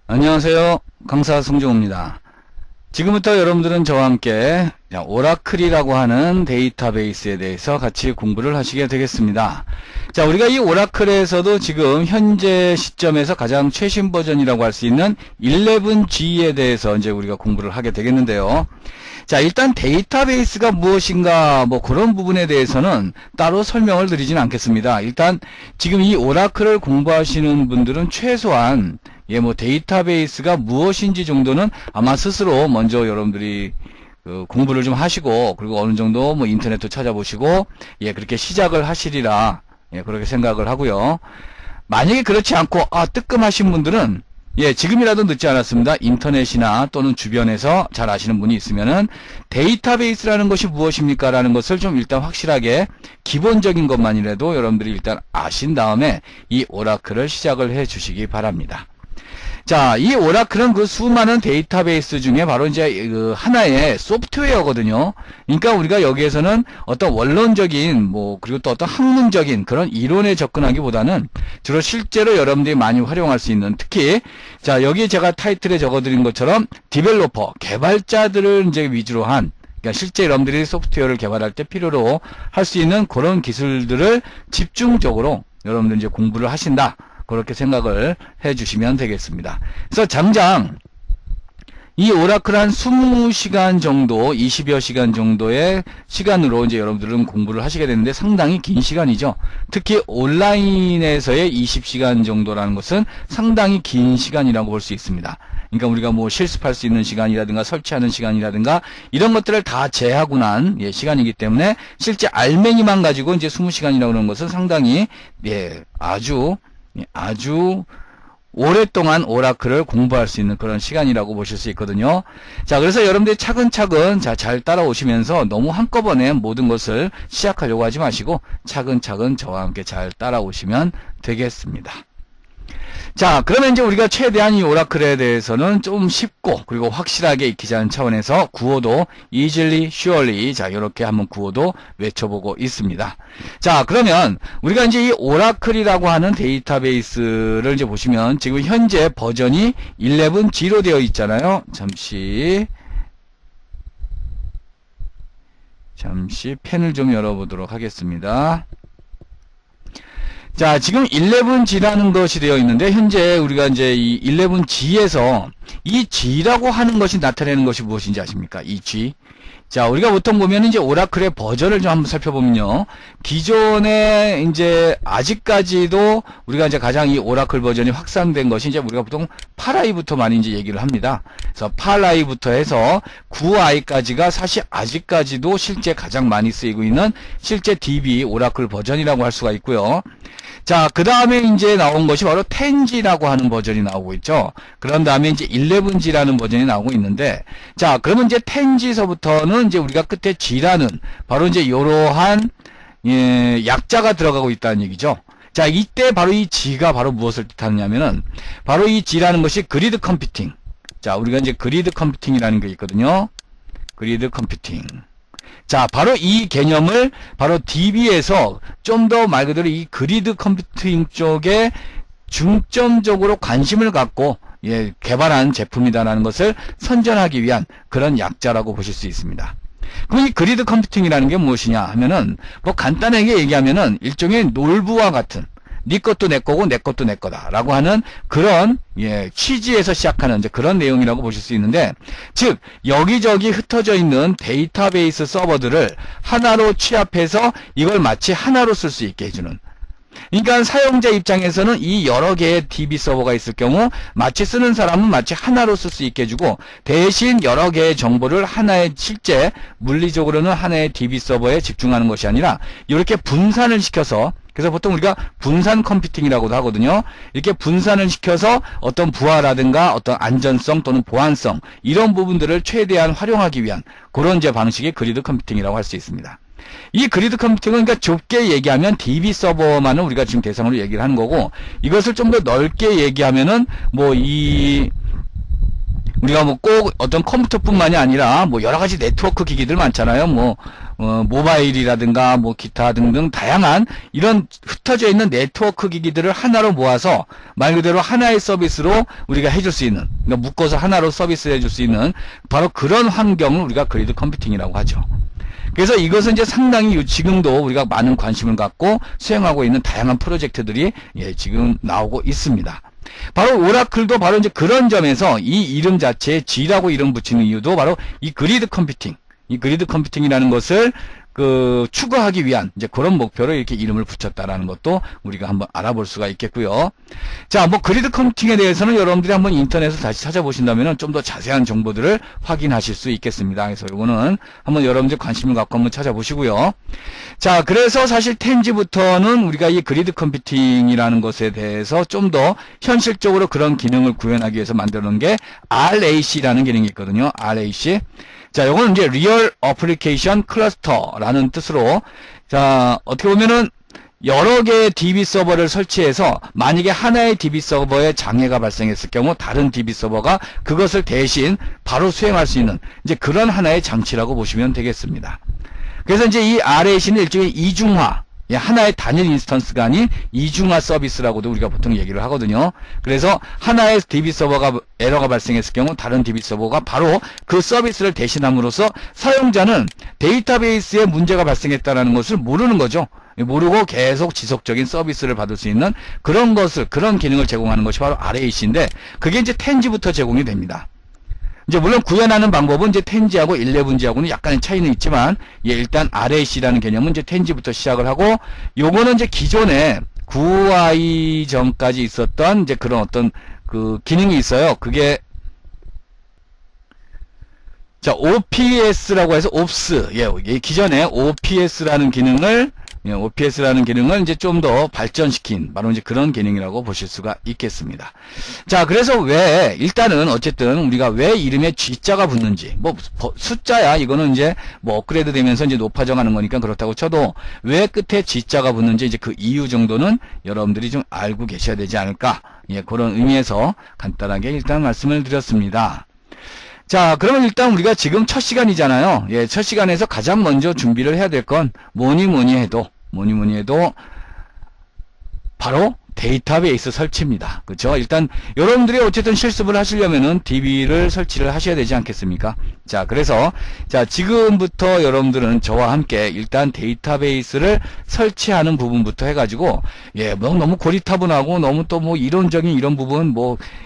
안녕하세요. 강사 송정호입니다. 지금부터 여러분들은 저와 함께 오라클이라고 하는 데이터베이스에 대해서 같이 공부를 하시게 되겠습니다. 자, 우리가 이 오라클에서도 지금 현재 시점에서 가장 최신 버전이라고 할 수 있는 11G에 대해서 이제 우리가 공부를 하게 되겠는데요. 자, 일단 데이터베이스가 무엇인가 뭐 그런 부분에 대해서는 따로 설명을 드리진 않겠습니다. 일단 지금 이 오라클을 공부하시는 분들은 최소한 뭐 데이터베이스가 무엇인지 정도는 아마 스스로 먼저 여러분들이 공부를 좀 하시고, 그리고 어느 정도 뭐 인터넷도 찾아보시고 그렇게 시작을 하시리라 그렇게 생각을 하고요. 만약에 그렇지 않고 뜨끔하신 분들은 지금이라도 늦지 않았습니다. 인터넷이나 또는 주변에서 잘 아시는 분이 있으면은 데이터베이스라는 것이 무엇입니까? 라는 것을 좀 일단 확실하게 기본적인 것만이라도 여러분들이 일단 아신 다음에 이 오라클을 시작을 해 주시기 바랍니다. 자, 이 오라클은 그 수많은 데이터베이스 중에 바로 이제 그 하나의 소프트웨어거든요. 그러니까 우리가 여기에서는 어떤 원론적인 그리고 또 어떤 학문적인 그런 이론에 접근하기보다는 주로 실제로 여러분들이 많이 활용할 수 있는, 특히 자, 여기 제가 타이틀에 적어드린 것처럼 디벨로퍼, 개발자들을 이제 위주로 한, 그러니까 실제 여러분들이 소프트웨어를 개발할 때 필요로 할 수 있는 그런 기술들을 집중적으로 여러분들 이제 공부를 하신다. 그렇게 생각을 해 주시면 되겠습니다. 그래서 장장 이 오라클 한 20시간 정도, 20여 시간 정도의 시간으로 이제 여러분들은 공부를 하시게 되는데 상당히 긴 시간이죠. 특히 온라인에서의 20시간 정도라는 것은 상당히 긴 시간이라고 볼 수 있습니다. 그러니까 우리가 뭐 실습할 수 있는 시간이라든가 설치하는 시간이라든가 이런 것들을 다 제하고 난 시간이기 때문에 실제 알맹이만 가지고 이제 20시간이라고 하는 것은 상당히 아주 오랫동안 오라클을 공부할 수 있는 그런 시간이라고 보실 수 있거든요. 자, 그래서 여러분들이 차근차근 잘 따라오시면서 너무 한꺼번에 모든 것을 시작하려고 하지 마시고 차근차근 저와 함께 잘 따라오시면 되겠습니다. 자, 그러면 이제 우리가 최대한 이 오라클에 대해서는 좀 쉽고 그리고 확실하게 익히자는 차원에서 구호도 easily, surely, 자, 이렇게 한번 구호도 외쳐보고 있습니다. 자, 그러면 우리가 이제 이 오라클이라고 하는 데이터베이스를 이제 보시면 지금 현재 버전이 11G로 되어 있잖아요. 잠시 펜을 좀 열어보도록 하겠습니다. 자, 지금 11G라는 것이 되어 있는데, 현재 우리가 이제 이 11G에서 이 G라고 하는 것이 나타내는 것이 무엇인지 아십니까? 이 G. 자, 우리가 보통 보면 이제 오라클의 버전을 좀 한번 살펴보면요. 기존에 이제 아직까지도 우리가 이제 가장 이 오라클 버전이 확산된 것이 이제 우리가 보통 8i부터 많이 이제 얘기를 합니다. 그래서 8i부터 해서 9i까지가 사실 아직까지도 실제 가장 많이 쓰이고 있는 실제 DB 오라클 버전이라고 할 수가 있고요. 자, 그 다음에 이제 나온 것이 바로 10G라고 하는 버전이 나오고 있죠. 그런 다음에 이제 11G라는 버전이 나오고 있는데, 자, 그러면 이제 10G서부터는 이제 우리가 끝에 G라는 바로 이제 이러한 약자가 들어가고 있다는 얘기죠. 자, 이때 바로 이 G가 바로 무엇을 뜻하느냐면은 바로 이 G라는 것이 그리드 컴퓨팅. 자, 우리가 이제 그리드 컴퓨팅이라는 게 있거든요. 그리드 컴퓨팅. 자, 바로 이 개념을 바로 DB에서 좀 더 말 그대로 이 그리드 컴퓨팅 쪽에 중점적으로 관심을 갖고 개발한 제품이다라는 것을 선전하기 위한 그런 약자라고 보실 수 있습니다. 그럼 이 그리드 컴퓨팅이라는 게 무엇이냐 하면은 뭐 간단하게 얘기하면은 일종의 놀부와 같은 네 것도 내 거고 내 것도 내 거다라고 하는 그런 취지에서 시작하는 이제 그런 내용이라고 보실 수 있는데, 즉 여기저기 흩어져 있는 데이터베이스 서버들을 하나로 취합해서 이걸 마치 하나로 쓸 수 있게 해주는, 그러니까 사용자 입장에서는 이 여러 개의 DB 서버가 있을 경우 마치 쓰는 사람은 마치 하나로 쓸 수 있게 해주고, 대신 여러 개의 정보를 하나의 실제 물리적으로는 하나의 DB 서버에 집중하는 것이 아니라 이렇게 분산을 시켜서, 그래서 보통 우리가 분산 컴퓨팅이라고도 하거든요. 이렇게 분산을 시켜서 어떤 부하라든가 어떤 안전성 또는 보안성 이런 부분들을 최대한 활용하기 위한 그런 이제 방식의 그리드 컴퓨팅이라고 할 수 있습니다. 이 그리드 컴퓨팅은 그러니까 좁게 얘기하면 DB 서버만은 우리가 지금 대상으로 얘기를 하는 거고, 이것을 좀 더 넓게 얘기하면은 우리가 꼭 어떤 컴퓨터뿐만이 아니라 여러 가지 네트워크 기기들 많잖아요. 모바일이라든가 뭐 기타 등등 다양한 이런 흩어져 있는 네트워크 기기들을 하나로 모아서 말 그대로 하나의 서비스로 우리가 해줄 수 있는, 그러니까 묶어서 하나로 서비스를 해줄 수 있는 바로 그런 환경을 우리가 그리드 컴퓨팅이라고 하죠. 그래서 이것은 이제 상당히 지금도 우리가 많은 관심을 갖고 수행하고 있는 다양한 프로젝트들이 지금 나오고 있습니다. 바로 오라클도 바로 이제 그런 점에서 이 이름 자체에 G라고 이름 붙이는 이유도 바로 이 그리드 컴퓨팅이라는 것을 추구하기 위한 이제 그런 목표로 이렇게 이름을 붙였다라는 것도 우리가 한번 알아볼 수가 있겠고요. 자, 뭐 그리드 컴퓨팅에 대해서는 여러분들이 한번 인터넷에서 다시 찾아보신다면 좀 더 자세한 정보들을 확인하실 수 있겠습니다. 그래서 이거는 한번 여러분들 관심을 갖고 한번 찾아보시고요. 자, 그래서 사실 텐지부터는 우리가 이 그리드 컴퓨팅이라는 것에 대해서 좀 더 현실적으로 그런 기능을 구현하기 위해서 만들어 놓은 게 RAC라는 기능이 있거든요. RAC. 자, 요거는 이제 Real Application Cluster라는 뜻으로, 자, 어떻게 보면은 여러 개의 DB 서버를 설치해서 만약에 하나의 DB 서버에 장애가 발생했을 경우 다른 DB 서버가 그것을 대신 바로 수행할 수 있는 이제 그런 하나의 장치라고 보시면 되겠습니다. 그래서 이제 이 RAC는 일종의 이중화, 하나의 단일 인스턴스가 아닌 이중화 서비스라고도 우리가 보통 얘기를 하거든요. 그래서 하나의 DB 서버가 에러가 발생했을 경우 다른 DB 서버가 바로 그 서비스를 대신함으로써 사용자는 데이터베이스에 문제가 발생했다는 것을 모르는 거죠. 모르고 계속 지속적인 서비스를 받을 수 있는 그런 기능을 제공하는 것이 바로 RAC인데, 그게 이제 텐지부터 제공이 됩니다. 이제 물론 구현하는 방법은 이제 텐지하고 11G하고는 약간의 차이는 있지만, 일단 RAC라는 개념은 이제 텐지부터 시작을 하고, 요거는 이제 기존에 9i 전까지 있었던 이제 그런 어떤 기능이 있어요. 그게 자, OPS라고 해서 OPS, 기존에 OPS라는 기능을 이제 좀 더 발전시킨 바로 이제 그런 기능이라고 보실 수가 있겠습니다. 자, 그래서 일단은 어쨌든 우리가 왜 이름에 G자가 붙는지, 뭐 숫자야 이거는 이제 뭐 업그레이드 되면서 이제 높아져 가는 거니까 그렇다고 쳐도 왜 끝에 G자가 붙는지 이제 그 이유 정도는 여러분들이 좀 알고 계셔야 되지 않을까, 그런 의미에서 간단하게 일단 말씀을 드렸습니다. 자, 그러면 일단 우리가 지금 첫 시간이잖아요. 첫 시간에서 가장 먼저 준비를 해야 될 건 뭐니 뭐니 해도 바로 데이터베이스 설치입니다. 그렇죠? 일단 여러분들이 어쨌든 실습을 하시려면은 DB를 설치를 하셔야 되지 않겠습니까? 자, 그래서 지금부터 여러분들은 저와 함께 일단 데이터베이스를 설치하는 부분부터 해가지고 너무 고리타분하고 너무 또 뭐 이론적인 이런 부분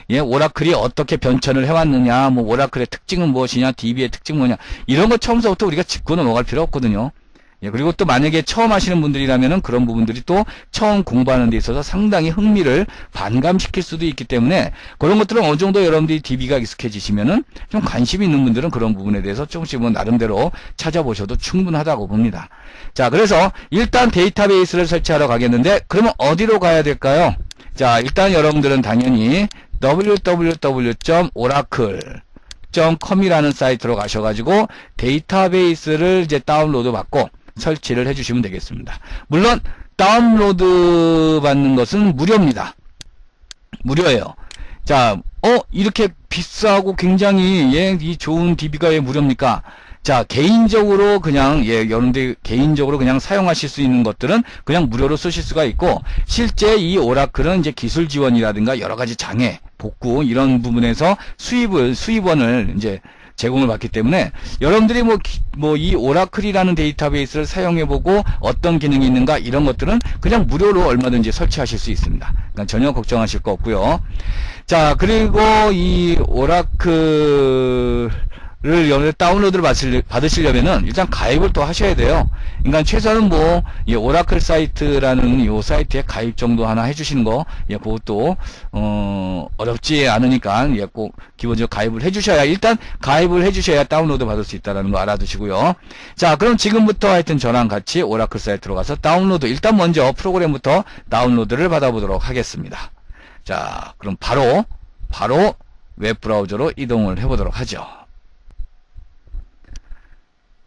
오라클이 어떻게 변천을 해왔느냐, 뭐 오라클의 특징은 무엇이냐, DB의 특징 뭐냐, 이런 거 처음부터 우리가 짚고 넘어갈 필요 없거든요. 그리고 또 만약에 처음 하시는 분들이라면은 그런 부분들이 또 처음 공부하는 데 있어서 상당히 흥미를 반감시킬 수도 있기 때문에 그런 것들은 어느 정도 여러분들이 DB가 익숙해지시면은 좀 관심 있는 분들은 그런 부분에 대해서 조금씩 뭐 나름대로 찾아보셔도 충분하다고 봅니다. 자, 그래서 일단 데이터베이스를 설치하러 가겠는데 그러면 어디로 가야 될까요? 자, 일단 여러분들은 당연히 www.oracle.com이라는 사이트로 가셔가지고 데이터베이스를 이제 다운로드 받고 설치를 해주시면 되겠습니다. 물론 다운로드 받는 것은 무료입니다. 무료예요. 자, 이렇게 비싸고 굉장히 이 좋은 DB가 왜 무료입니까? 자, 개인적으로 그냥 여러분들 개인적으로 그냥 사용하실 수 있는 것들은 그냥 무료로 쓰실 수가 있고, 실제 이 오라클은 이제 기술 지원이라든가 여러 가지 장애, 복구 이런 부분에서 수입원을 이제 제공을 받기 때문에 여러분들이 이 오라클이라는 데이터베이스를 사용해보고 어떤 기능이 있는가 이런 것들은 그냥 무료로 얼마든지 설치하실 수 있습니다. 그러니까 전혀 걱정하실 거 없고요. 자, 그리고 이 오라클을 여러분들 다운로드를 받으시려면은 일단 가입을 또 하셔야 돼요. 그러니까 최소한 이 오라클 사이트라는 요 사이트에 가입 정도 하나 해주시는 거, 그것도, 어렵지 않으니까, 꼭 기본적으로 가입을 해주셔야, 일단 가입을 해주셔야 다운로드 받을 수 있다는 거 알아두시고요. 자, 그럼 지금부터 하여튼 저랑 같이 오라클 사이트로 가서 일단 먼저 프로그램부터 다운로드를 받아보도록 하겠습니다. 자, 그럼 바로 웹브라우저로 이동을 해보도록 하죠.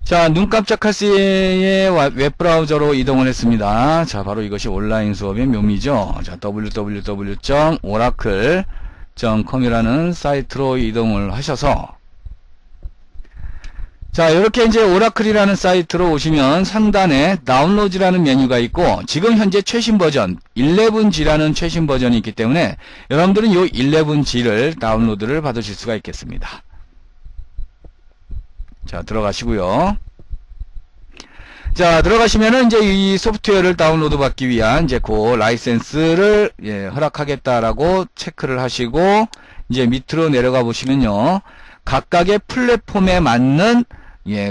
자, 눈 깜짝할 새에 웹브라우저로 이동을 했습니다. 자, 바로 이것이 온라인 수업의 묘미죠. 자, www.oracle.com이라는 사이트로 이동을 하셔서, 자, 이렇게 이제 오라클이라는 사이트로 오시면 상단에 다운로드라는 메뉴가 있고, 지금 현재 최신 버전 11G라는 최신 버전이 있기 때문에 여러분들은 이 11G를 다운로드를 받으실 수가 있겠습니다. 자, 들어가시고요. 자, 들어가시면은 이제 이 소프트웨어를 다운로드 받기 위한 이제 그 라이센스를 허락하겠다라고 체크를 하시고, 이제 밑으로 내려가 보시면요, 각각의 플랫폼에 맞는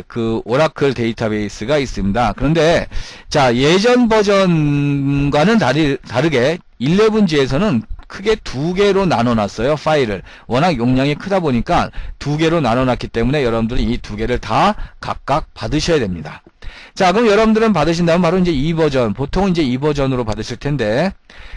그 오라클 데이터베이스가 있습니다. 그런데 자, 예전 버전과는 다르게 11G에서는 크게 두 개로 나눠놨어요. 파일을. 워낙 용량이 크다 보니까 두 개로 나눠놨기 때문에 여러분들은 이 두 개를 다 각각 받으셔야 됩니다. 자, 그럼 여러분들은 받으신다면 바로 이제 이 버전, 보통은 이제 이 버전으로 받으실 텐데,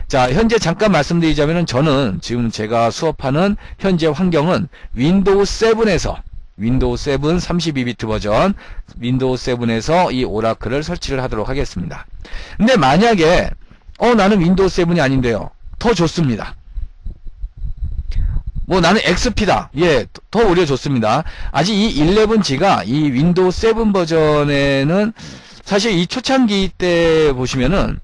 자, 현재 잠깐 말씀드리자면은 저는 지금 제가 수업하는 현재 환경은 윈도우 7에서 윈도우 7 32비트 버전, 윈도우 7에서 이 오라클을 설치를 하도록 하겠습니다. 근데 만약에 나는 윈도우 7이 아닌데요, 더 좋습니다. 뭐 나는 XP다. 예, 더 오히려 좋습니다. 아직 이 11G가 이 윈도우 7 버전에는 사실 이 초창기 때 보시면은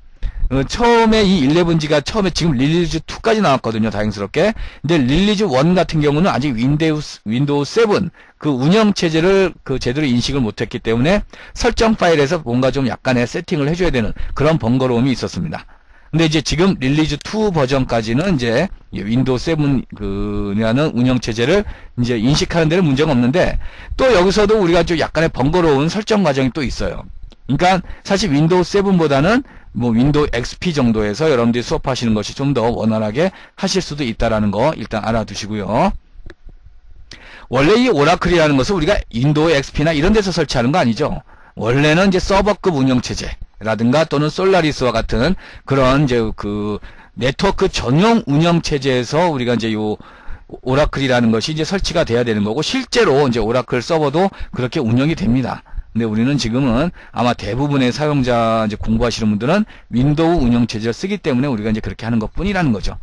처음에 이 11G가 처음에 지금 릴리즈 2까지 나왔거든요. 다행스럽게. 근데 릴리즈 1 같은 경우는 아직 윈도우 7 그 운영 체제를 제대로 인식을 못했기 때문에 설정 파일에서 뭔가 좀 약간의 세팅을 해줘야 되는 그런 번거로움이 있었습니다. 근데 이제 지금 릴리즈 2 버전까지는 이제 윈도우 7라는 운영 체제를 이제 인식하는 데는 문제가 없는데, 또 여기서도 우리가 좀 약간의 번거로운 설정 과정이 또 있어요. 그러니까 사실 윈도우 7보다는 뭐 윈도우 XP 정도에서 여러분들이 수업하시는 것이 좀 더 원활하게 하실 수도 있다라는 거 일단 알아두시고요. 원래 이 오라클이라는 것은 우리가 윈도우 XP나 이런 데서 설치하는 거 아니죠. 원래는 이제 서버급 운영체제라든가 또는 솔라리스와 같은 그런 이제 그 네트워크 전용 운영체제에서 우리가 이제 요 오라클이라는 것이 이제 설치가 돼야 되는 거고, 실제로 이제 오라클 서버도 그렇게 운영이 됩니다. 근데 우리는 지금은 아마 대부분의 사용자 이제 공부하시는 분들은 윈도우 운영체제를 쓰기 때문에 우리가 이제 그렇게 하는 것 뿐이라는 거죠.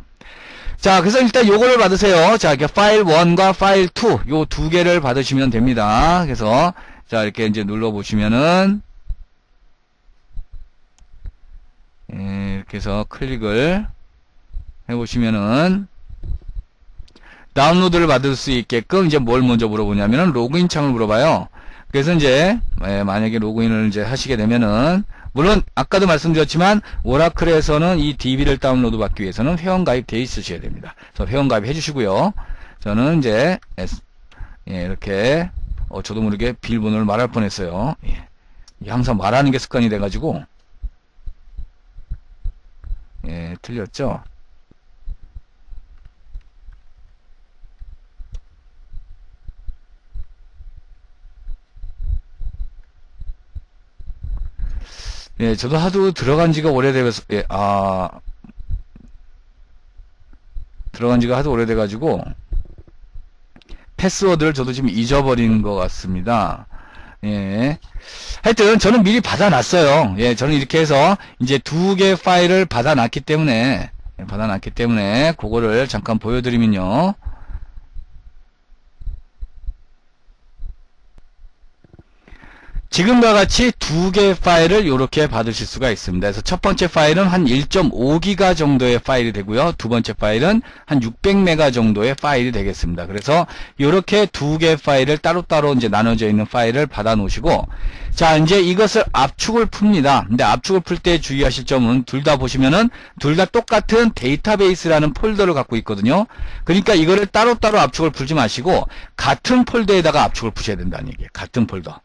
자, 그래서 일단 요거를 받으세요. 자, 이렇게 파일 1과 파일 2, 요 두 개를 받으시면 됩니다. 그래서 자, 이렇게 이제 눌러보시면은, 이렇게 해서 클릭을 해보시면은, 다운로드를 받을 수 있게끔 이제 뭘 먼저 물어보냐면은, 로그인 창을 물어봐요. 그래서 이제, 만약에 로그인을 이제 하시게 되면은, 물론, 아까도 말씀드렸지만, 오라클에서는 이 DB를 다운로드 받기 위해서는 회원가입 돼 있으셔야 됩니다. 그래서 회원가입 해주시고요. 저는 이제, 이렇게, 저도 모르게 비밀번호를 말할 뻔했어요. 예. 항상 말하는 게 습관이 돼가지고, 예, 틀렸죠? 예, 저도 하도 들어간 지가 오래돼서, 들어간 지가 하도 오래돼가지고, 패스워드를 저도 지금 잊어버린 것 같습니다. 예. 하여튼, 저는 미리 받아놨어요. 예, 저는 이렇게 해서, 이제 두 개 파일을 받아놨기 때문에, 그거를 잠깐 보여드리면요. 지금과 같이 두 개의 파일을 이렇게 받으실 수가 있습니다. 그래서 첫 번째 파일은 한 1.5기가 정도의 파일이 되고요. 두 번째 파일은 한 600메가 정도의 파일이 되겠습니다. 그래서 이렇게 두 개의 파일을 따로따로 이제 나눠져 있는 파일을 받아 놓으시고, 자, 이제 이것을 압축을 풉니다. 근데 압축을 풀 때 주의하실 점은 둘 다 보시면은 둘 다 똑같은 데이터베이스라는 폴더를 갖고 있거든요. 그러니까 이거를 따로따로 압축을 풀지 마시고 같은 폴더에다가 압축을 푸셔야 된다는 얘기예요. 같은 폴더.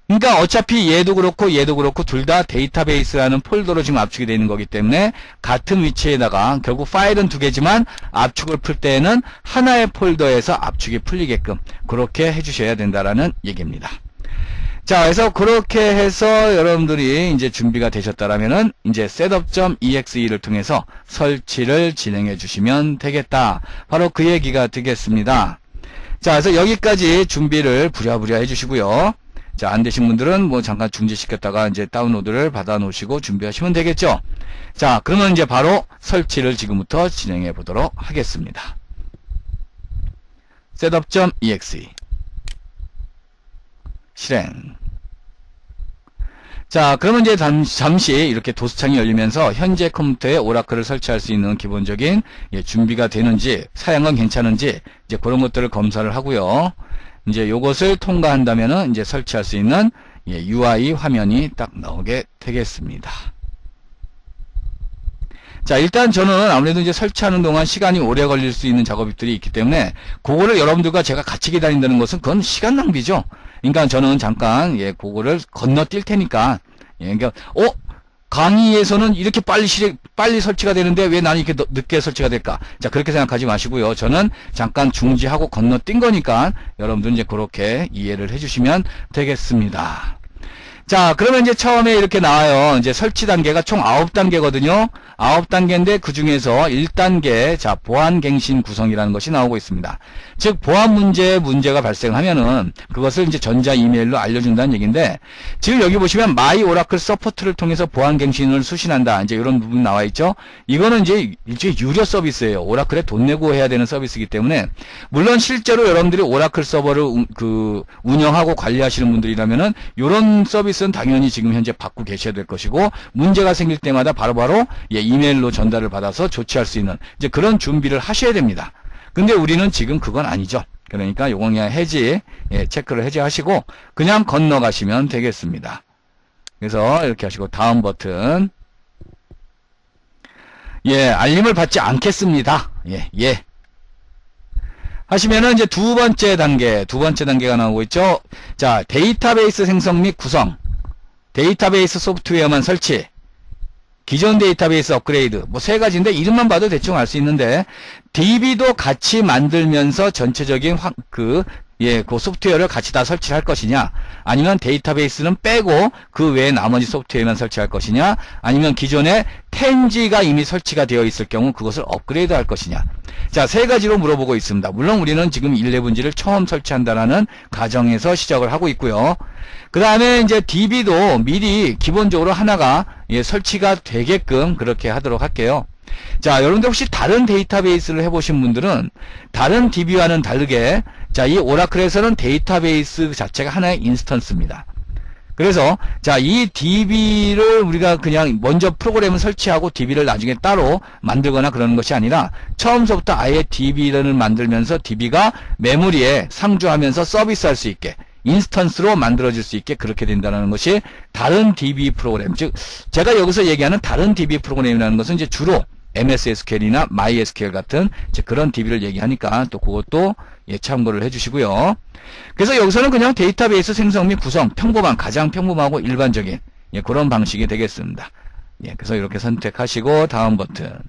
그러니까 어차피 얘도 그렇고 둘 다 데이터베이스라는 폴더로 지금 압축이 되어 있는 거기 때문에 같은 위치에다가 결국 파일은 두 개지만 압축을 풀 때에는 하나의 폴더에서 압축이 풀리게끔 그렇게 해주셔야 된다라는 얘기입니다. 자, 그래서 그렇게 해서 여러분들이 이제 준비가 되셨다라면은 이제 setup.exe를 통해서 설치를 진행해 주시면 되겠다. 바로 그 얘기가 되겠습니다. 자, 그래서 여기까지 준비를 부랴부랴 해주시고요. 자, 안 되신 분들은 뭐 잠깐 중지시켰다가 이제 다운로드를 받아 놓으시고 준비하시면 되겠죠. 자, 그러면 이제 바로 설치를 지금부터 진행해 보도록 하겠습니다. setup.exe. 실행. 자, 그러면 이제 잠시 이렇게 도수창이 열리면서 현재 컴퓨터에 오라클을 설치할 수 있는 기본적인 준비가 되는지, 사양은 괜찮은지, 이제 그런 것들을 검사를 하고요. 이제 요것을 통과한다면은 이제 설치할 수 있는 UI 화면이 딱 나오게 되겠습니다. 자, 일단 저는 아무래도 이제 설치하는 동안 시간이 오래 걸릴 수 있는 작업들이 있기 때문에 그거를 여러분들과 제가 같이 기다린다는 것은 그건 시간 낭비죠. 그러니까 저는 잠깐 그거를 건너뛸 테니까 그러니까 강의에서는 이렇게 빨리 설치가 되는데 왜 나는 이렇게 늦게 설치가 될까? 자, 그렇게 생각하지 마시고요. 저는 잠깐 중지하고 건너뛴 거니까 여러분들 이제 그렇게 이해를 해주시면 되겠습니다. 자, 그러면 이제 처음에 이렇게 나와요. 이제 설치 단계가 총 9단계거든요. 9단계인데 그 중에서 1단계, 자, 보안갱신 구성이라는 것이 나오고 있습니다. 즉, 보안 문제가 발생하면은 그것을 이제 전자 이메일로 알려준다는 얘기인데, 지금 여기 보시면 마이 오라클 서포트를 통해서 보안갱신을 수신한다. 이제 이런 부분 나와 있죠. 이거는 이제 일종의 유료 서비스예요. 오라클에 돈 내고 해야 되는 서비스이기 때문에, 물론 실제로 여러분들이 오라클 서버를 운영하고 관리하시는 분들이라면은 이런 서비스는 당연히 지금 현재 받고 계셔야 될 것이고, 문제가 생길 때마다 바로바로 이메일로 전달을 받아서 조치할 수 있는 이제 그런 준비를 하셔야 됩니다. 근데 우리는 지금 그건 아니죠. 그러니까 요건 그냥 해지, 체크를 해제하시고 그냥 건너가시면 되겠습니다. 그래서 이렇게 하시고 다음 버튼, 알림을 받지 않겠습니다. 하시면은 이제 두 번째 단계가 나오고 있죠. 자, 데이터베이스 생성 및 구성, 데이터베이스 소프트웨어만 설치, 기존 데이터베이스 업그레이드, 뭐 세 가지인데 이름만 봐도 대충 알 수 있는데, DB도 같이 만들면서 전체적인 그 소프트웨어를 같이 다 설치할 것이냐, 아니면 데이터베이스는 빼고 그 외에 나머지 소프트웨어만 설치할 것이냐, 아니면 기존에 10G가 이미 설치가 되어 있을 경우 그것을 업그레이드 할 것이냐. 자, 세 가지로 물어보고 있습니다. 물론 우리는 지금 11G를 처음 설치한다라는 가정에서 시작을 하고 있고요. 그 다음에 이제 DB도 미리 기본적으로 하나가 설치가 되게끔 그렇게 하도록 할게요. 자, 여러분들 혹시 다른 데이터베이스를 해보신 분들은 다른 DB와는 다르게, 자, 이 오라클에서는 데이터베이스 자체가 하나의 인스턴스입니다. 그래서 자, 이 DB를 우리가 그냥 먼저 프로그램을 설치하고 DB를 나중에 따로 만들거나 그러는 것이 아니라 처음서부터 아예 DB를 만들면서 DB가 메모리에 상주하면서 서비스할 수 있게, 인스턴스로 만들어질 수 있게 그렇게 된다는 것이 다른 DB 프로그램, 즉 제가 여기서 얘기하는 다른 DB 프로그램이라는 것은 이제 주로 MS SQL이나 MySQL 같은 이제 그런 DB를 얘기하니까 또 그것도 참고를 해주시고요. 그래서 여기서는 그냥 데이터베이스 생성 및 구성, 가장 평범하고 일반적인 그런 방식이 되겠습니다. 그래서 이렇게 선택하시고 다음 버튼.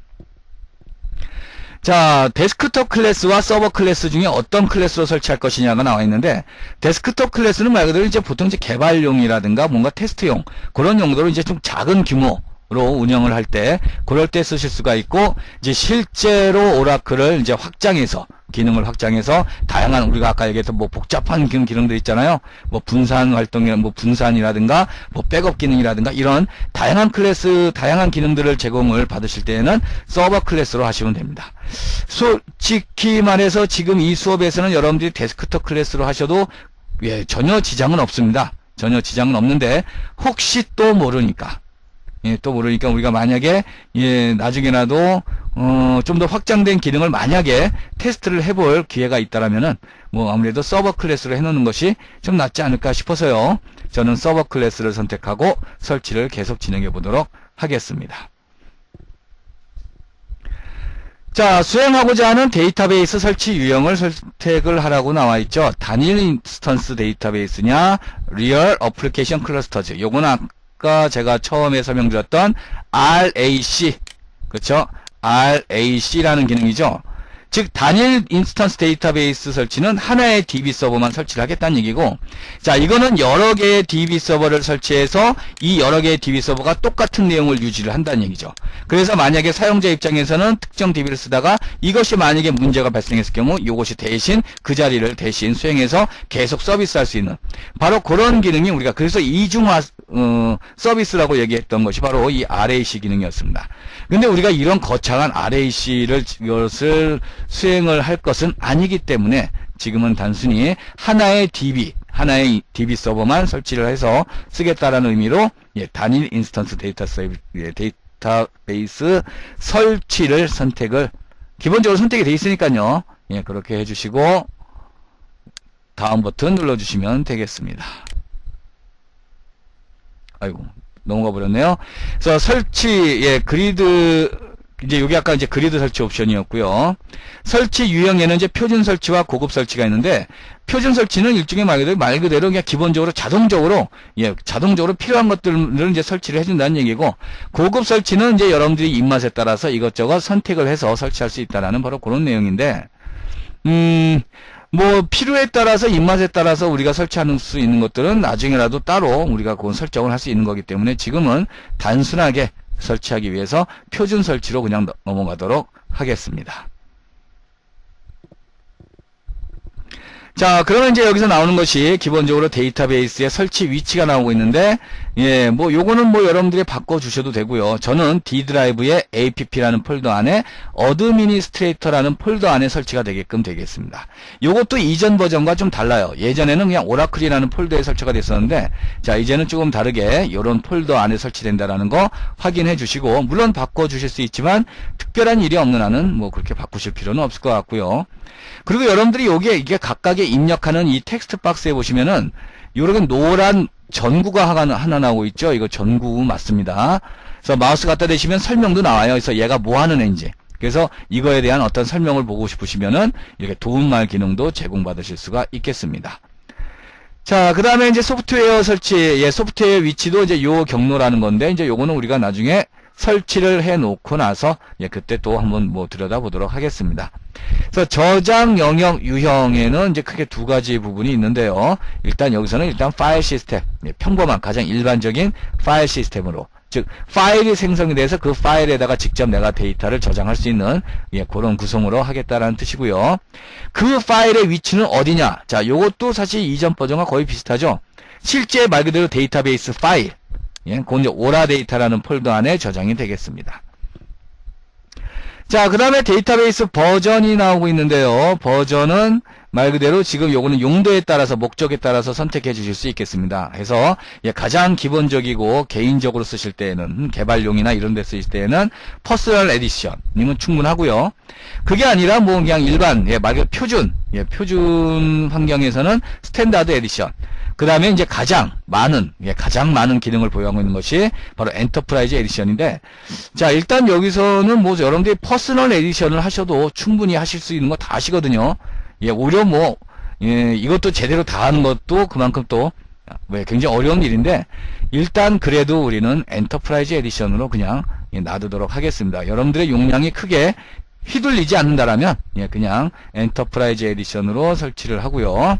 자, 데스크톱 클래스와 서버 클래스 중에 어떤 클래스로 설치할 것이냐가 나와 있는데, 데스크톱 클래스는 말 그대로 이제 보통 이제 개발용이라든가 뭔가 테스트용 그런 용도로 이제 좀 작은 규모로 운영을 할 때 그럴 때 쓰실 수가 있고, 이제 실제로 오라클을 이제 기능을 확장해서 다양한 우리가 아까 얘기했던 뭐 복잡한 기능들 있잖아요. 뭐 분산 활동이 뭐 분산이라든가 뭐 백업 기능이라든가 이런 다양한 기능들을 제공을 받으실 때에는 서버 클래스로 하시면 됩니다. 솔직히 말해서 지금 이 수업에서는 여러분들이 데스크톱 클래스로 하셔도 전혀 지장은 없습니다. 전혀 지장은 없는데 혹시 또 모르니까 우리가 만약에 나중에라도 좀 더 확장된 기능을 만약에 테스트를 해볼 기회가 있다라면은 뭐 아무래도 서버 클래스로 해놓는 것이 좀 낫지 않을까 싶어서요. 저는 서버 클래스를 선택하고 설치를 계속 진행해 보도록 하겠습니다. 자, 수행하고자 하는 데이터베이스 설치 유형을 선택을 하라고 나와 있죠. 단일 인스턴스 데이터베이스냐, 리얼 어플리케이션 클러스터즈. 요거는 아까 제가 처음에 설명드렸던 RAC, 그렇죠? RAC라는 기능이죠. 즉 단일 인스턴스 데이터베이스 설치는 하나의 DB 서버만 설치를 하겠다는 얘기고, 자, 이거는 여러 개의 DB 서버를 설치해서 이 여러 개의 DB 서버가 똑같은 내용을 유지를 한다는 얘기죠. 그래서 만약에 사용자 입장에서는 특정 DB를 쓰다가 이것이 만약에 문제가 발생했을 경우 이것이 대신 그 자리를 대신 수행해서 계속 서비스할 수 있는 바로 그런 기능이 우리가 그래서 이중화 서비스라고 얘기했던 것이 바로 이 RAC 기능이었습니다. 근데 우리가 이런 거창한 RAC를 이것을 수행을 할 것은 아니기 때문에 지금은 단순히 하나의 하나의 DB 서버만 설치를 해서 쓰겠다라는 의미로 단일 인스턴스 데이터베이스 설치를 기본적으로 선택이 되어 있으니까요. 그렇게 해주시고 다음 버튼 눌러주시면 되겠습니다. 아이고, 넘어가 버렸네요. 그래서 설치, 그리드, 이제 여기 아까 이제 그리드 설치 옵션이었고요. 설치 유형에는 이제 표준 설치와 고급 설치가 있는데, 표준 설치는 일종의 말 그대로 그냥 기본적으로 자동적으로 필요한 것들을 이제 설치를 해준다는 얘기고, 고급 설치는 이제 여러분들이 입맛에 따라서 이것저것 선택을 해서 설치할 수 있다라는 바로 그런 내용인데, 뭐 필요에 따라서 입맛에 따라서 우리가 설치할 수 있는 것들은 나중에라도 따로 우리가 그건 설정을 할 수 있는 거기 때문에 지금은 단순하게 설치하기 위해서 표준 설치로 그냥 넘어가도록 하겠습니다. 자, 그러면 이제 여기서 나오는 것이 기본적으로 데이터베이스의 설치 위치가 나오고 있는데, 뭐 요거는 뭐 여러분들이 바꿔주셔도 되고요. 저는 D 드라이브의 app라는 폴더 안에 어드미니스트레이터라는 폴더 안에 설치가 되게끔 되겠습니다. 요것도 이전 버전과 좀 달라요. 예전에는 그냥 오라클이라는 폴더에 설치가 됐었는데, 자, 이제는 조금 다르게 이런 폴더 안에 설치된다라는 거 확인해 주시고, 물론 바꿔주실 수 있지만 특별한 일이 없는 한은 뭐 그렇게 바꾸실 필요는 없을 것 같고요. 그리고 여러분들이 이게 각각의 입력하는 이 텍스트 박스에 보시면은 요렇게 노란 전구가 하나 나오고 있죠. 이거 전구 맞습니다. 그래서 마우스 갖다 대시면 설명도 나와요. 그래서 얘가 뭐 하는 애인지. 그래서 이거에 대한 어떤 설명을 보고 싶으시면은 이렇게 도움말 기능도 제공받으실 수가 있겠습니다. 자, 그 다음에 이제 소프트웨어 설치, 소프트웨어 위치도 이제 요 경로라는 건데, 이제 요거는 우리가 나중에 설치를 해 놓고 나서 그때 또 한번 뭐 들여다보도록 하겠습니다. 그래서 저장 영역 유형에는 이제 크게 두 가지 부분이 있는데요. 일단 여기서는 파일 시스템, 평범한 가장 일반적인 파일 시스템으로, 즉 파일이 생성이 돼서 그 파일에다가 직접 내가 데이터를 저장할 수 있는 그런 구성으로 하겠다라는 뜻이고요. 그 파일의 위치는 어디냐? 자, 요것도 사실 이전 버전과 거의 비슷하죠. 실제 말 그대로 데이터베이스 파일, 그건 이제 오라 데이터라는 폴더 안에 저장이 되겠습니다. 자, 그 다음에 데이터베이스 버전이 나오고 있는데요. 버전은 말 그대로 지금 요거는 용도에 따라서 목적에 따라서 선택해 주실 수 있겠습니다. 그래서 가장 기본적이고 개인적으로 쓰실 때에는 개발용이나 이런 데 쓰실 때에는 퍼스널 에디션이면 충분하고요. 그게 아니라 뭐 그냥 일반 말 그대로 표준 환경에서는 스탠다드 에디션. 그 다음에 이제 가장 많은 기능을 보유하고 있는 것이 바로 엔터프라이즈 에디션인데, 자, 일단 여기서는 뭐 여러분들이 퍼스널 에디션을 하셔도 충분히 하실 수 있는 거 다 하시거든요. 오히려 뭐, 이것도 제대로 다 하는 것도 그만큼 또, 굉장히 어려운 일인데, 일단 그래도 우리는 엔터프라이즈 에디션으로 그냥 놔두도록 하겠습니다. 여러분들의 용량이 크게 휘둘리지 않는다라면, 그냥 엔터프라이즈 에디션으로 설치를 하고요.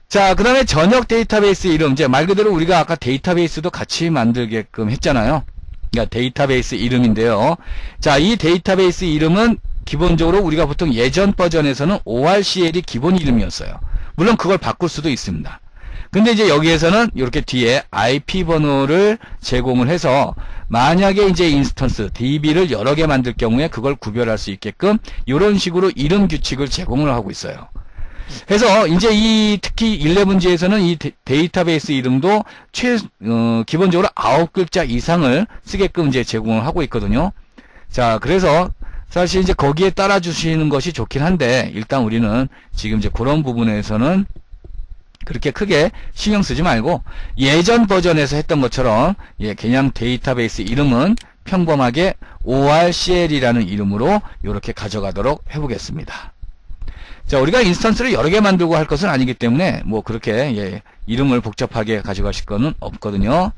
자, 그 다음에 전역 데이터베이스 이름, 이제 말 그대로 우리가 아까 데이터베이스도 같이 만들게끔 했잖아요. 그러니까 데이터베이스 이름인데요. 자, 이 데이터베이스 이름은 기본적으로 우리가 보통 예전 버전에서는 ORCL이 기본 이름이었어요. 물론 그걸 바꿀 수도 있습니다. 근데 이제 여기에서는 이렇게 뒤에 IP 번호를 제공을 해서 만약에 이제 인스턴스 DB를 여러 개 만들 경우에 그걸 구별할 수 있게끔 이런 식으로 이름 규칙을 제공을 하고 있어요. 그래서 이제 특히 11G에서는 이 데이터베이스 이름도 기본적으로 9글자 이상을 쓰게끔 이제 제공을 하고 있거든요. 자, 그래서 사실 이제 거기에 따라 주시는 것이 좋긴 한데, 일단 우리는 지금 이제 그런 부분에서는 그렇게 크게 신경 쓰지 말고 예전 버전에서 했던 것처럼 그냥 데이터베이스 이름은 평범하게 ORCL이라는 이름으로 이렇게 가져가도록 해보겠습니다. 자, 우리가 인스턴스를 여러 개 만들고 할 것은 아니기 때문에 뭐 그렇게 이름을 복잡하게 가져가실 거는 없거든요.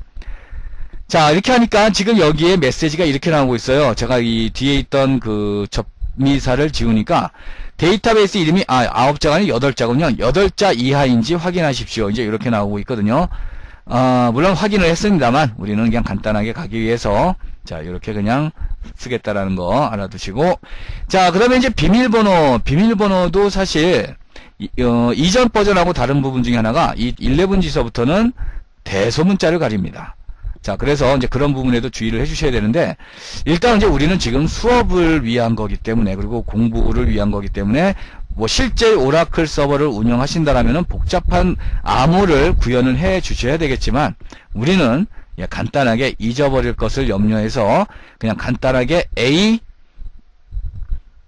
자, 이렇게 하니까 지금 여기에 메시지가 이렇게 나오고 있어요. 제가 이 뒤에 있던 그 접미사를 지우니까 데이터베이스 이름이 9자가 아니라 8자군요. 8자 이하인지 확인하십시오. 이제 이렇게 나오고 있거든요. 물론 확인을 했습니다만 우리는 그냥 간단하게 가기 위해서 자, 이렇게 그냥 쓰겠다라는 거 알아두시고, 자, 그러면 이제 비밀번호도 사실 이전 버전하고 다른 부분 중에 하나가 이 11G서부터는 대소문자를 가립니다. 자, 그래서 이제 그런 부분에도 주의를 해주셔야 되는데, 일단 이제 우리는 지금 수업을 위한 거기 때문에, 그리고 공부를 위한 거기 때문에, 뭐 실제 오라클 서버를 운영하신다라면은 복잡한 암호를 구현을 해 주셔야 되겠지만, 우리는 간단하게 잊어버릴 것을 염려해서 그냥 간단하게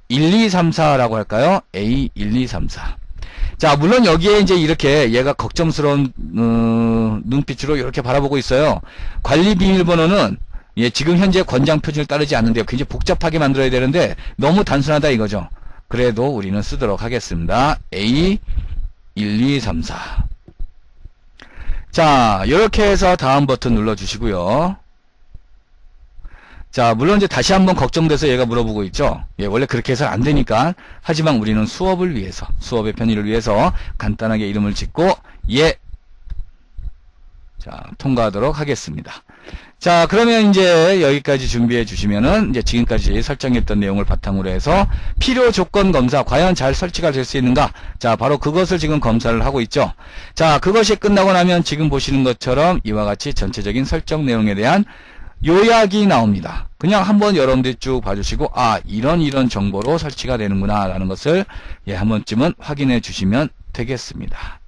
A1234라고 할까요? A1234. 자, 물론 여기에 이제 이렇게 얘가 걱정스러운 눈빛으로 이렇게 바라보고 있어요. 관리 비밀번호는 지금 현재 권장 표준을 따르지 않는데요. 굉장히 복잡하게 만들어야 되는데 너무 단순하다 이거죠. 그래도 우리는 쓰도록 하겠습니다. A1234. 자, 이렇게 해서 다음 버튼 눌러주시고요. 자, 물론 이제 다시 한번 걱정돼서 얘가 물어보고 있죠. 원래 그렇게 해서 안 되니까. 하지만 우리는 수업을 위해서, 수업의 편의를 위해서 간단하게 이름을 짓고, 자, 통과하도록 하겠습니다. 자, 그러면 이제 여기까지 준비해 주시면은 이제 지금까지 설정했던 내용을 바탕으로 해서 필요 조건 검사, 과연 잘 설치가 될 수 있는가? 자, 바로 그것을 지금 검사를 하고 있죠. 자, 그것이 끝나고 나면 지금 보시는 것처럼 이와 같이 전체적인 설정 내용에 대한 요약이 나옵니다. 그냥 한번 여러분들이 쭉 봐주시고, 아, 이런 정보로 설치가 되는구나 라는 것을 한 번쯤은 확인해 주시면 되겠습니다.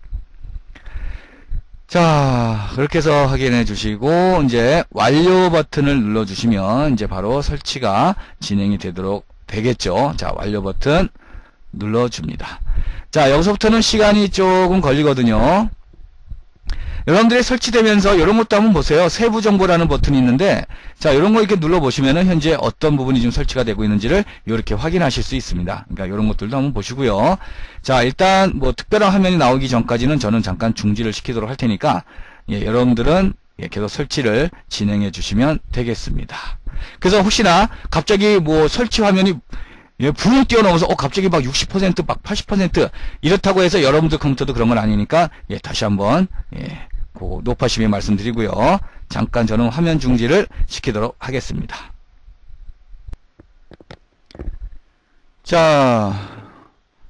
자, 그렇게 해서 확인해 주시고 이제 완료 버튼을 눌러 주시면 이제 바로 설치가 진행이 되도록 되겠죠. 자, 완료 버튼 눌러 줍니다. 자, 여기서부터는 시간이 조금 걸리거든요. 여러분들이 설치되면서 이런 것도 한번 보세요. 세부 정보라는 버튼이 있는데, 자, 이런 거 이렇게 눌러 보시면은 현재 어떤 부분이 지금 설치가 되고 있는지를 이렇게 확인하실 수 있습니다. 그러니까 이런 것들도 한번 보시고요. 자, 일단 뭐 특별한 화면이 나오기 전까지는 저는 잠깐 중지를 시키도록 할 테니까, 여러분들은 계속 설치를 진행해 주시면 되겠습니다. 그래서 혹시나 갑자기 뭐 설치 화면이 붕 뛰어넘어서 갑자기 막 60% 막 80% 이렇다고 해서 여러분들 컴퓨터도 그런 건 아니니까 다시 한번 그 높아심에 말씀드리고요. 잠깐 저는 화면 중지를 시키도록 하겠습니다. 자,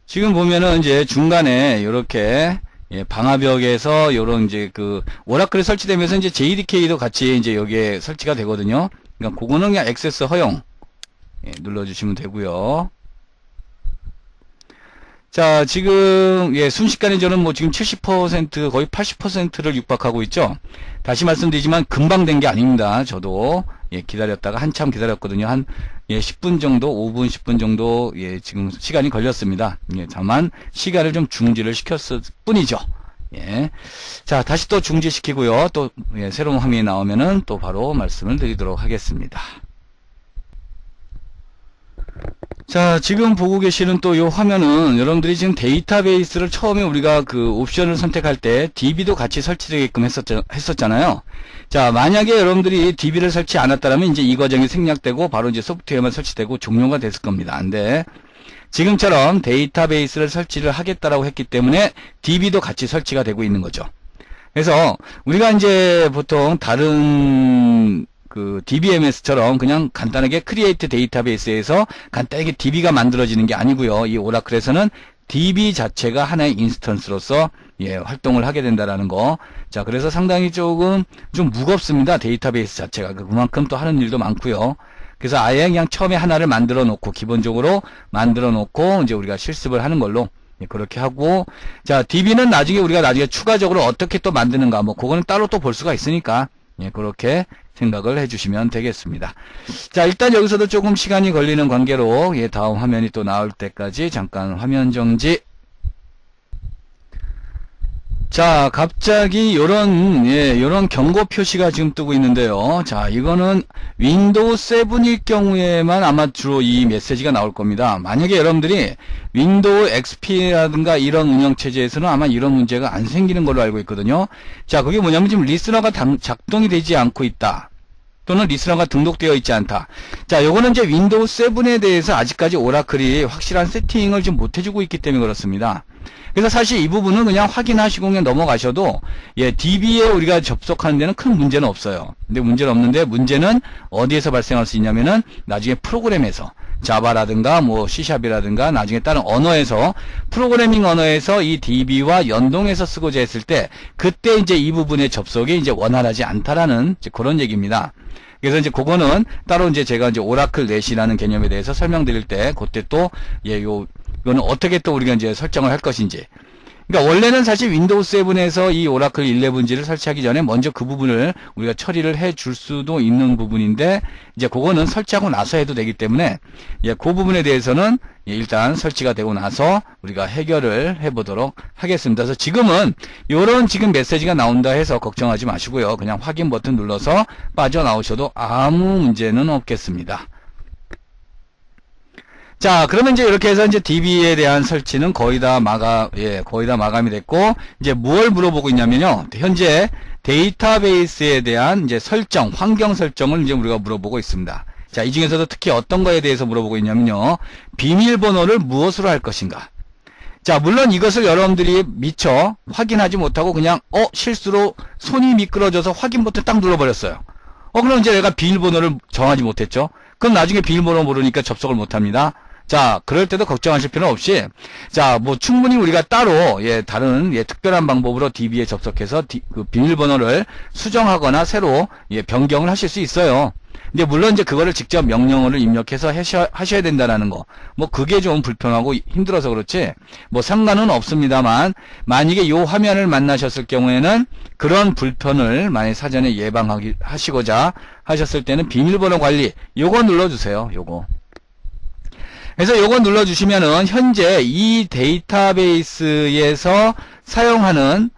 지금 보면은 이제 중간에 이렇게 방화벽에서 요런 이제 그 오라클이 설치되면서 이제 JDK도 같이 이제 여기에 설치가 되거든요. 그러니까 그거는 그냥 액세스 허용 눌러주시면 되고요. 자, 지금 순식간에 저는 뭐 지금 70% 거의 80%를 육박하고 있죠. 다시 말씀드리지만 금방 된 게 아닙니다. 저도 기다렸다가 한참 기다렸거든요. 한 10분 정도, 5분, 10분 정도 지금 시간이 걸렸습니다. 다만 시간을 좀 중지를 시켰을 뿐이죠. 자, 다시 또 중지시키고요. 또 새로운 화면이 나오면은 또 바로 말씀을 드리도록 하겠습니다. 자, 지금 보고 계시는 또 이 화면은 여러분들이 지금 데이터베이스를 처음에 우리가 그 옵션을 선택할 때 DB도 같이 설치되게끔 했었잖아요. 자, 만약에 여러분들이 DB를 설치 안 했다면 이제 이 과정이 생략되고 바로 이제 소프트웨어만 설치되고 종료가 됐을 겁니다. 근데 지금처럼 데이터베이스를 설치를 하겠다라고 했기 때문에 DB도 같이 설치가 되고 있는 거죠. 그래서 우리가 이제 보통 다른 그 DBMS처럼 그냥 간단하게 크리에이트 데이터베이스에서 간단하게 DB가 만들어지는 게 아니고요. 이 오라클에서는 DB 자체가 하나의 인스턴스로서 활동을 하게 된다라는 거. 자, 그래서 상당히 조금 좀 무겁습니다. 데이터베이스 자체가. 그만큼 또 하는 일도 많고요. 그래서 아예 그냥 처음에 하나를 만들어 놓고 기본적으로 만들어 놓고 이제 우리가 실습을 하는 걸로 그렇게 하고, 자, DB는 나중에 우리가 나중에 추가적으로 어떻게 또 만드는가 뭐 그거는 따로 또 볼 수가 있으니까 그렇게 생각을 해주시면 되겠습니다. 자, 일단 여기서도 조금 시간이 걸리는 관계로 다음 화면이 또 나올 때까지 잠깐 화면 정지. 자, 갑자기 요런 경고 표시가 지금 뜨고 있는데요. 자, 이거는 윈도우 7일 경우에만 아마 주로 이 메시지가 나올 겁니다. 만약에 여러분들이 윈도우 XP라든가 이런 운영체제에서는 아마 이런 문제가 안 생기는 걸로 알고 있거든요. 자, 그게 뭐냐면 지금 리스너가 작동이 되지 않고 있다. 또는 리스너가 등록되어 있지 않다. 자, 요거는 이제 윈도우 7에 대해서 아직까지 오라클이 확실한 세팅을 좀 못 해주고 있기 때문에 그렇습니다. 그래서 사실 이 부분은 그냥 확인하시고 그냥 넘어가셔도 DB에 우리가 접속하는 데는 큰 문제는 없어요. 근데 문제는 없는데 문제는 어디에서 발생할 수 있냐면은 나중에 프로그램에서. 자바라든가 뭐 C샵이라든가 나중에 다른 언어에서 프로그래밍 언어에서 이 DB와 연동해서 쓰고자 했을 때 그때 이제 이 부분의 접속이 이제 원활하지 않다라는 이제 그런 얘기입니다. 그래서 이제 그거는 따로 이제 제가 이제 오라클 넷이라는 개념에 대해서 설명드릴 때 그때 또 이거는 어떻게 또 우리가 이제 설정을 할 것인지. 그러니까 원래는 사실 윈도우 7에서 이 오라클 11G를 설치하기 전에 먼저 그 부분을 우리가 처리를 해 줄 수도 있는 부분인데 이제 그거는 설치하고 나서 해도 되기 때문에 그 부분에 대해서는 일단 설치가 되고 나서 우리가 해결을 해 보도록 하겠습니다. 그래서 지금은 이런 지금 메시지가 나온다 해서 걱정하지 마시고요. 그냥 확인 버튼 눌러서 빠져나오셔도 아무 문제는 없겠습니다. 자, 그러면 이제 이렇게 해서 이제 DB에 대한 설치는 거의 다 마감이 됐고, 이제 뭘 물어보고 있냐면요. 현재 데이터베이스에 대한 이제 설정, 환경 설정을 이제 우리가 물어보고 있습니다. 자, 이 중에서도 특히 어떤 거에 대해서 물어보고 있냐면요. 비밀번호를 무엇으로 할 것인가. 자, 물론 이것을 여러분들이 미처 확인하지 못하고 그냥, 실수로 손이 미끄러져서 확인 버튼 딱 눌러버렸어요. 그럼 이제 내가 비밀번호를 정하지 못했죠. 그럼 나중에 비밀번호 모르니까 접속을 못합니다. 자, 그럴 때도 걱정하실 필요는 없이, 자, 뭐 충분히 우리가 따로 다른 특별한 방법으로 DB에 접속해서 그 비밀번호를 수정하거나 새로 변경을 하실 수 있어요. 근데 물론 이제 그거를 직접 명령어를 입력해서 하셔야 된다는 거, 뭐 그게 좀 불편하고 힘들어서 그렇지 뭐 상관은 없습니다만, 만약에 요 화면을 만나셨을 경우에는 그런 불편을 만약 사전에 예방하시고자 하셨을 때는 비밀번호 관리 요거 눌러주세요. 요거. 그래서 요거 눌러주시면은 현재 이 데이터베이스에서 사용하는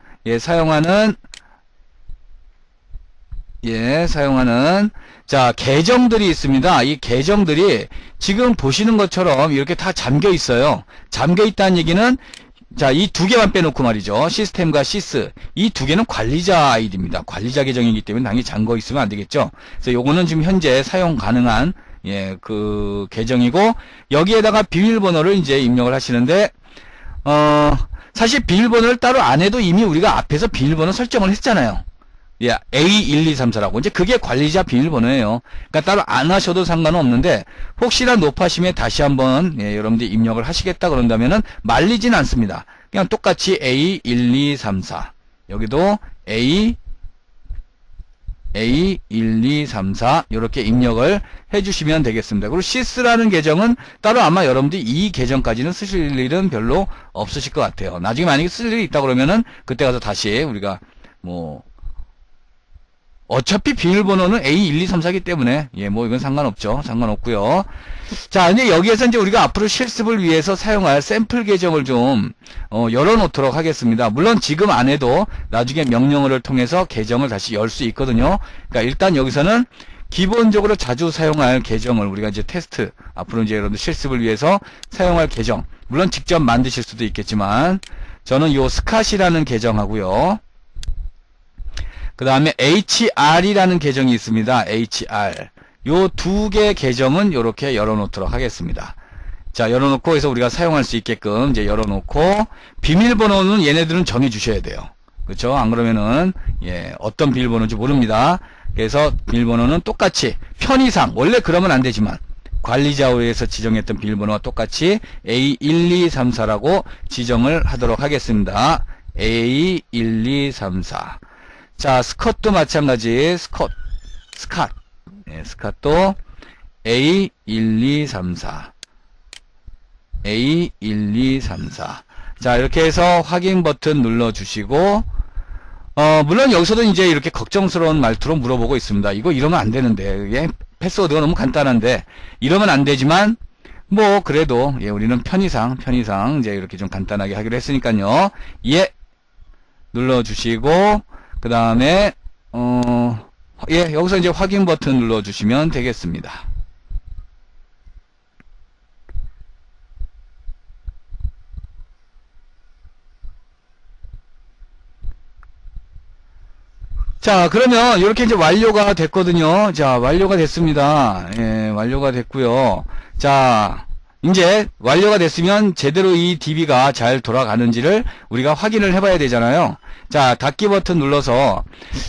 자, 계정들이 있습니다. 이 계정들이 지금 보시는 것처럼 이렇게 다 잠겨 있어요. 잠겨 있다는 얘기는 자, 이 두 개만 빼놓고 말이죠. 시스템과 시스. 이 두 개는 관리자 아이디입니다. 관리자 계정이기 때문에 당연히 잠궈 있으면 안 되겠죠. 그래서 요거는 지금 현재 사용 가능한 그 계정이고, 여기에다가 비밀번호를 이제 입력을 하시는데, 사실 비밀번호를 따로 안 해도 이미 우리가 앞에서 비밀번호 설정을 했잖아요. A1234라고. 이제 그게 관리자 비밀번호예요. 그러니까 따로 안 하셔도 상관은 없는데, 혹시나 높아심에 다시 한번, 여러분들이 입력을 하시겠다 그런다면은 말리진 않습니다. 그냥 똑같이 A1234. 여기도 A1234 이렇게 입력을 해주시면 되겠습니다. 그리고 시스라는 계정은 따로 아마 여러분들이 이 계정까지는 쓰실 일은 별로 없으실 것 같아요. 나중에 만약에 쓸 일이 있다 그러면은 그때 가서 다시 우리가 뭐 어차피 비밀번호는 A1234이기 때문에 뭐 이건 상관없죠. 상관없고요. 자, 이제 여기에서 이제 우리가 앞으로 실습을 위해서 사용할 샘플 계정을 좀 열어놓도록 하겠습니다. 물론 지금 안 해도 나중에 명령어를 통해서 계정을 다시 열 수 있거든요. 그러니까 일단 여기서는 기본적으로 자주 사용할 계정을 우리가 이제 테스트, 앞으로 이제 여러분들 실습을 위해서 사용할 계정, 물론 직접 만드실 수도 있겠지만 저는 요 스캇이라는 계정하고요. 그 다음에 HR이라는 계정이 있습니다. HR. 요 두 개 계정은 이렇게 열어놓도록 하겠습니다. 자, 열어놓고 해서 우리가 사용할 수 있게끔 이제 열어놓고, 비밀번호는 얘네들은 정해주셔야 돼요. 그렇죠? 안 그러면은 어떤 비밀번호인지 모릅니다. 그래서 비밀번호는 똑같이 편의상 원래 그러면 안 되지만 관리자에서 지정했던 비밀번호와 똑같이 A1234라고 지정을 하도록 하겠습니다. A1234. 자, 스컷도 마찬가지. 스컷도 A1234. 자, 이렇게 해서 확인 버튼 눌러주시고, 물론 여기서도 이제 이렇게 걱정스러운 말투로 물어보고 있습니다. 이거 이러면 안 되는데, 패스워드가 너무 간단한데, 이러면 안 되지만, 뭐, 그래도, 우리는 편의상, 이제 이렇게 좀 간단하게 하기로 했으니까요. 눌러주시고, 그 다음에 여기서 이제 확인 버튼 눌러주시면 되겠습니다. 자, 그러면 이렇게 이제 완료가 됐거든요. 자, 완료가 됐습니다. 완료가 됐고요. 자, 이제 완료가 됐으면 제대로 이 DB가 잘 돌아가는지를 우리가 확인을 해봐야 되잖아요. 자, 닫기 버튼 눌러서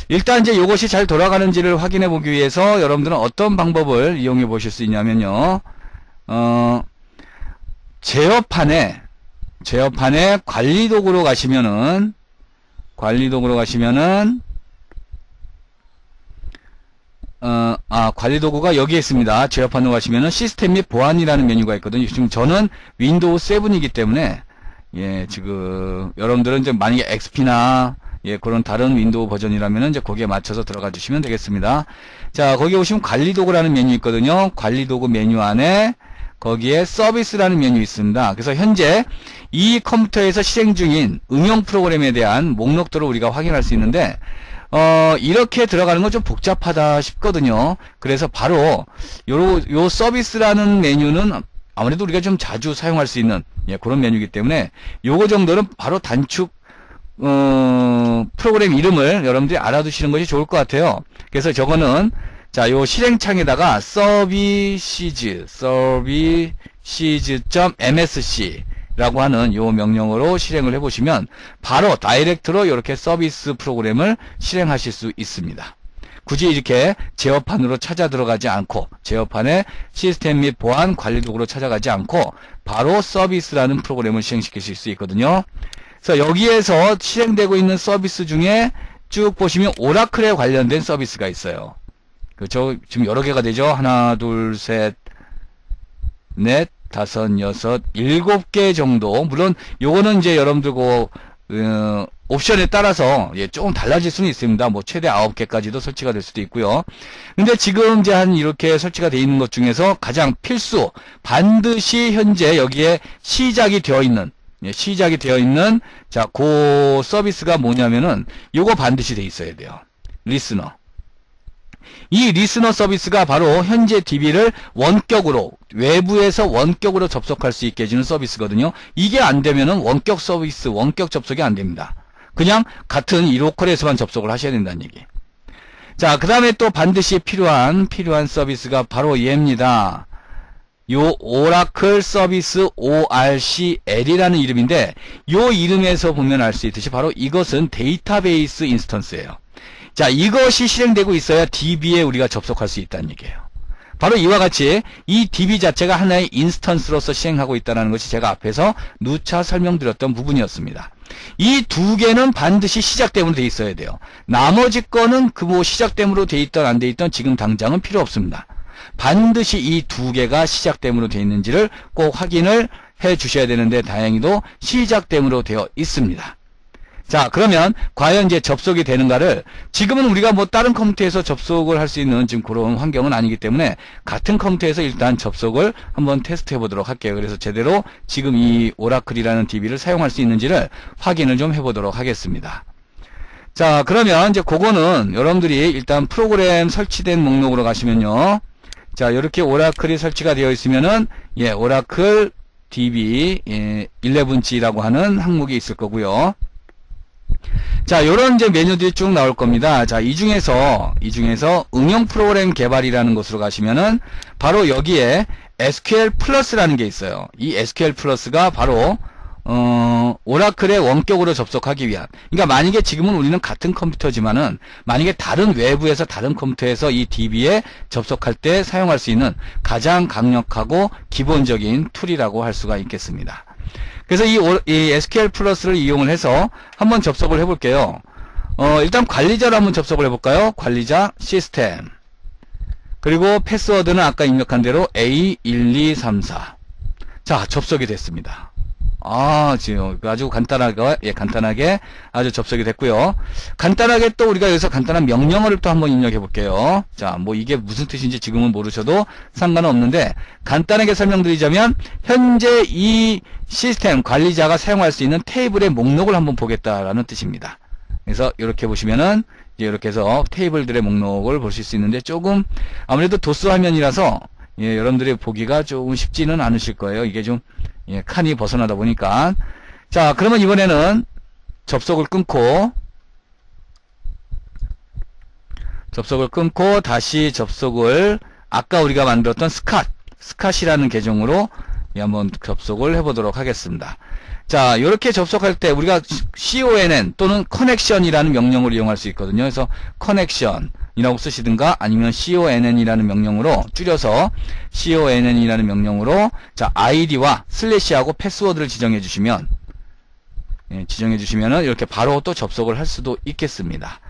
일단 이제 이것이 잘 돌아가는지를 확인해 보기 위해서 여러분들은 어떤 방법을 이용해 보실 수 있냐면요. 제어판에 관리도구로 가시면은, 관리도구가 여기에 있습니다. 제어판으로 가시면은 시스템 및 보안이라는 메뉴가 있거든요. 지금 저는 윈도우 7이기 때문에, 예, 지금, 여러분들은 이제 만약에 XP나, 예, 그런 다른 윈도우 버전이라면은 이제 거기에 맞춰서 들어가 주시면 되겠습니다. 자, 거기 오시면 관리도구라는 메뉴 있거든요. 관리도구 메뉴 안에, 거기에 서비스라는 메뉴 있습니다. 그래서 현재 이 컴퓨터에서 실행 중인 응용 프로그램에 대한 목록들을 우리가 확인할 수 있는데, 이렇게 들어가는 건 좀 복잡하다 싶거든요. 그래서 바로 요 서비스라는 메뉴는 아무래도 우리가 좀 자주 사용할 수 있는, 예, 그런 메뉴이기 때문에 요거 정도는 바로 단축 프로그램 이름을 여러분들이 알아두시는 것이 좋을 것 같아요. 그래서 저거는 자, 요 실행창에다가 services.msc 라고 하는 요 명령어로 실행을 해보시면 바로 다이렉트로 이렇게 서비스 프로그램을 실행하실 수 있습니다. 굳이 이렇게 제어판으로 찾아 들어가지 않고, 제어판의 시스템 및 보안 관리도구로 찾아가지 않고 바로 서비스라는 프로그램을 실행시키실 수 있거든요. 그래서 여기에서 실행되고 있는 서비스 중에 쭉 보시면 오라클에 관련된 서비스가 있어요. 그렇죠? 지금 여러 개가 되죠? 하나, 둘, 셋, 넷, 다섯, 여섯, 7개 정도. 물론 요거는 이제 여러분들 옵션에 따라서, 예, 조금 달라질 수는 있습니다. 뭐 최대 9개까지도 설치가 될 수도 있고요. 근데 지금 이제 한 이렇게 설치가 되어 있는 것 중에서 가장 필수, 반드시 현재 여기에 시작이 되어 있는, 자, 그 서비스가 뭐냐면은 요거 반드시 돼 있어야 돼요. 리스너. 이 리스너 서비스가 바로 현재 DB를 원격으로, 외부에서 원격으로 접속할 수 있게 해주는 서비스거든요. 이게 안 되면은 원격 서비스, 원격 접속이 안 됩니다. 그냥 같은 이 로컬에서만 접속을 하셔야 된다는 얘기. 자, 그 다음에 또 반드시 필요한 서비스가 바로 얘입니다. 요 오라클 서비스 ORCL이라는 이름인데, 요 이름에서 보면 알 수 있듯이 바로 이것은 데이터베이스 인스턴스예요. 자, 이것이 실행되고 있어야 DB에 우리가 접속할 수 있다는 얘기예요. 바로 이와 같이 이 DB 자체가 하나의 인스턴스로서 실행하고 있다는 것이 제가 앞에서 누차 설명드렸던 부분이었습니다. 이 두 개는 반드시 시작됨으로 돼 있어야 돼요. 나머지 거는 뭐 시작됨으로 돼 있던 안 돼 있던 지금 당장은 필요 없습니다. 반드시 이 두 개가 시작됨으로 돼 있는지를 꼭 확인을 해 주셔야 되는데, 다행히도 시작됨으로 되어 있습니다. 자, 그러면 과연 이제 접속이 되는가를, 지금은 우리가 뭐 다른 컴퓨터에서 접속을 할 수 있는 지금 그런 환경은 아니기 때문에 같은 컴퓨터에서 일단 접속을 한번 테스트 해 보도록 할게요. 그래서 제대로 지금 이 오라클이라는 DB를 사용할 수 있는지를 확인을 좀 해 보도록 하겠습니다. 자, 그러면 이제 그거는 여러분들이 일단 프로그램 설치된 목록으로 가시면요. 자, 이렇게 오라클이 설치가 되어 있으면은, 예, 오라클 DB 11G라고 하는 항목이 있을 거고요. 자, 요런 이제 메뉴들이 쭉 나올 겁니다. 자, 이 중에서 응용 프로그램 개발이라는 곳으로 가시면은 바로 여기에 SQL 플러스라는 게 있어요. 이 SQL 플러스가 바로 오라클에 원격으로 접속하기 위한, 그러니까 만약에 지금은 우리는 같은 컴퓨터지만은 만약에 다른 외부에서 다른 컴퓨터에서 이 DB에 접속할 때 사용할 수 있는 가장 강력하고 기본적인 툴이라고 할 수가 있겠습니다. 그래서 이 SQL 플러스를 이용을 해서 한번 접속을 해볼게요. 일단 관리자로 한번 접속을 해볼까요? 관리자 시스템. 그리고 패스워드는 아까 입력한 대로 A1234. 자, 접속이 됐습니다. 지금 아주 간단하게 아주 접속이 됐고요. 간단하게 또 우리가 여기서 간단한 명령어를 또 한번 입력해 볼게요. 자, 뭐 이게 무슨 뜻인지 지금은 모르셔도 상관은 없는데, 간단하게 설명드리자면 현재 이 시스템 관리자가 사용할 수 있는 테이블의 목록을 한번 보겠다라는 뜻입니다. 그래서 이렇게 보시면은 이제 이렇게 해서 테이블들의 목록을 보실 수 있는데, 조금 아무래도 도스 화면이라서, 예, 여러분들이 보기가 조금 쉽지는 않으실 거예요. 이게 좀, 예, 칸이 벗어나다 보니까. 자, 그러면 이번에는 접속을 끊고 다시 접속을, 아까 우리가 만들었던 스캇이라는 계정으로 한번 접속을 해보도록 하겠습니다. 자, 이렇게 접속할 때 우리가 CONN 또는 커넥션이라는 명령을 이용할 수 있거든요. 그래서 커넥션, 이라고 쓰시든가 아니면 conn이라는 명령으로 줄여서 conn이라는 명령으로 자 id와 슬래시하고 패스워드를 지정해 주시면 지정해 주시면은 이렇게 바로 또 접속을 할 수도 있겠습니다.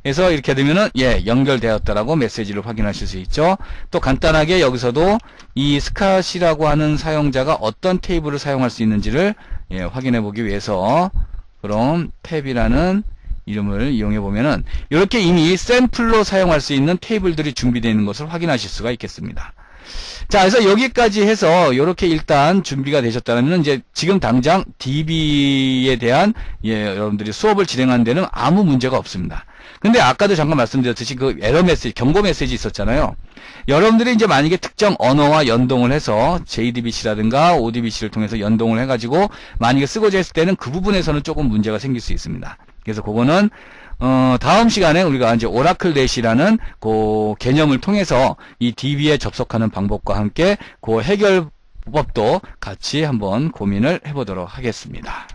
그래서 이렇게 되면은 연결되었다라고 메시지를 확인하실 수 있죠. 또 간단하게 여기서도 이 스캇이라고 하는 사용자가 어떤 테이블을 사용할 수 있는지를 확인해 보기 위해서 그럼 탭이라는 이름을 이용해 보면은 이렇게 이미 샘플로 사용할 수 있는 테이블들이 준비되어 있는 것을 확인하실 수가 있겠습니다. 자, 그래서 여기까지 해서 이렇게 일단 준비가 되셨다면 이제 지금 당장 DB에 대한 여러분들이 수업을 진행하는 데는 아무 문제가 없습니다. 근데 아까도 잠깐 말씀드렸듯이 그 에러 메시지, 경고 메시지 있었잖아요. 여러분들이 이제 만약에 특정 언어와 연동을 해서 JDBC라든가 ODBC를 통해서 연동을 해가지고 만약에 쓰고자 했을 때는 그 부분에서는 조금 문제가 생길 수 있습니다. 그래서 그거는 다음 시간에 우리가 이제 오라클 넷이라는 그 개념을 통해서 이 DB에 접속하는 방법과 함께 그 해결법도 같이 한번 고민을 해보도록 하겠습니다.